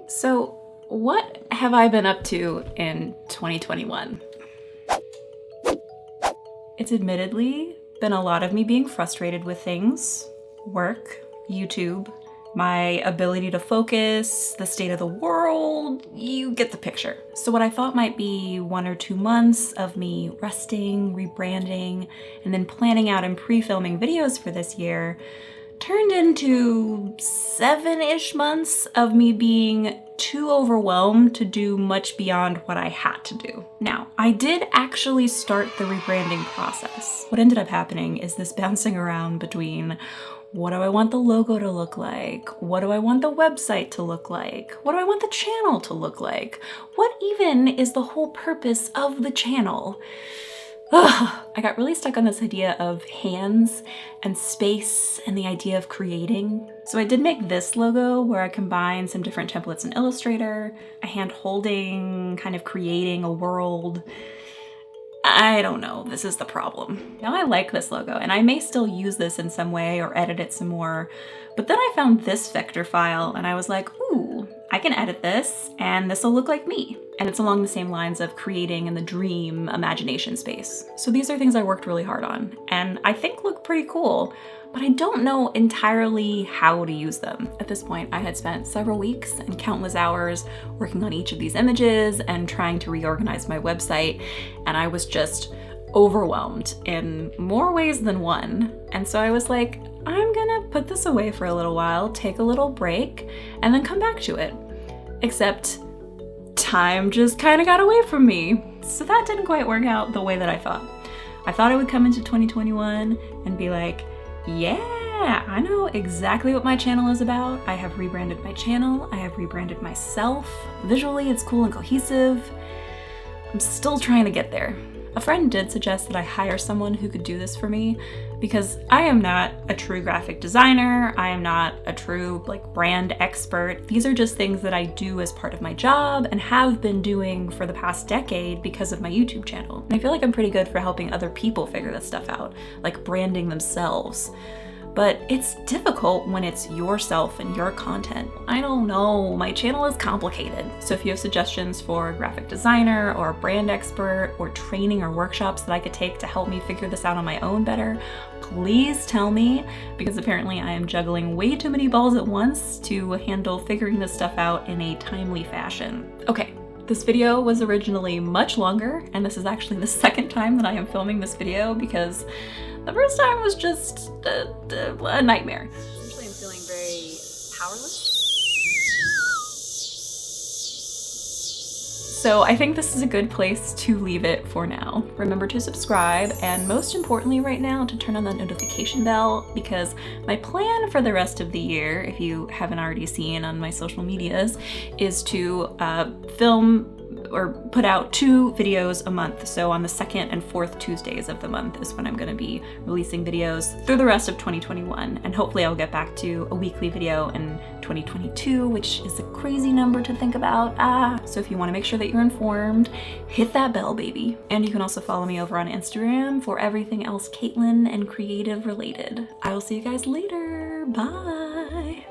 So, what have I been up to in 2021? It's admittedly been a lot of me being frustrated with things, work, YouTube, my ability to focus, the state of the world, you get the picture. So what I thought might be 1 or 2 months of me resting, rebranding, and then planning out and pre-filming videos for this year turned into 7-ish months of me being too overwhelmed to do much beyond what I had to do. Now, I did actually start the rebranding process. What ended up happening is this bouncing around between what do I want the logo to look like? What do I want the website to look like? What do I want the channel to look like? What even is the whole purpose of the channel? I got really stuck on this idea of hands and space and the idea of creating. So I did make this logo where I combined some different templates in Illustrator, a hand holding, kind of creating a world. I don't know, this is the problem. Now I like this logo and I may still use this in some way or edit it some more, but then I found this vector file and I was like, ooh, I can edit this and this will look like me. And it's along the same lines of creating in the dream imagination space. So these are things I worked really hard on and I think look pretty cool, but I don't know entirely how to use them. At this point, I had spent several weeks and countless hours working on each of these images and trying to reorganize my website, and I was just overwhelmed in more ways than one. And so I was like, I'm gonna put this away for a little while, take a little break, and then come back to it. Except time just kind of got away from me. So that didn't quite work out the way that I thought. I thought I would come into 2021 and be like, yeah, I know exactly what my channel is about. I have rebranded my channel. I have rebranded myself. Visually, it's cool and cohesive. I'm still trying to get there. A friend did suggest that I hire someone who could do this for me because I am not a true graphic designer. I am not a true brand expert. These are just things that I do as part of my job and have been doing for the past decade because of my YouTube channel. And I feel like I'm pretty good for helping other people figure this stuff out, like branding themselves. But it's difficult when it's yourself and your content. I don't know, my channel is complicated. So if you have suggestions for a graphic designer or a brand expert or training or workshops that I could take to help me figure this out on my own better, please tell me, because apparently I am juggling way too many balls at once to handle figuring this stuff out in a timely fashion. Okay. This video was originally much longer, and this is actually the second time that I am filming this video because the first time was just a nightmare. Essentially, I'm feeling very powerless. So I think this is a good place to leave it for now. Remember to subscribe, and most importantly right now, to turn on the notification bell, because my plan for the rest of the year, if you haven't already seen on my social medias, is to film or put out 2 videos a month. So on the 2nd and 4th Tuesdays of the month is when I'm gonna be releasing videos through the rest of 2021. And hopefully I'll get back to a weekly video in 2022, which is a crazy number to think about. So if you wanna make sure that you're informed, hit that bell, baby. And you can also follow me over on Instagram for everything else Caitlin and creative related. I will see you guys later. Bye.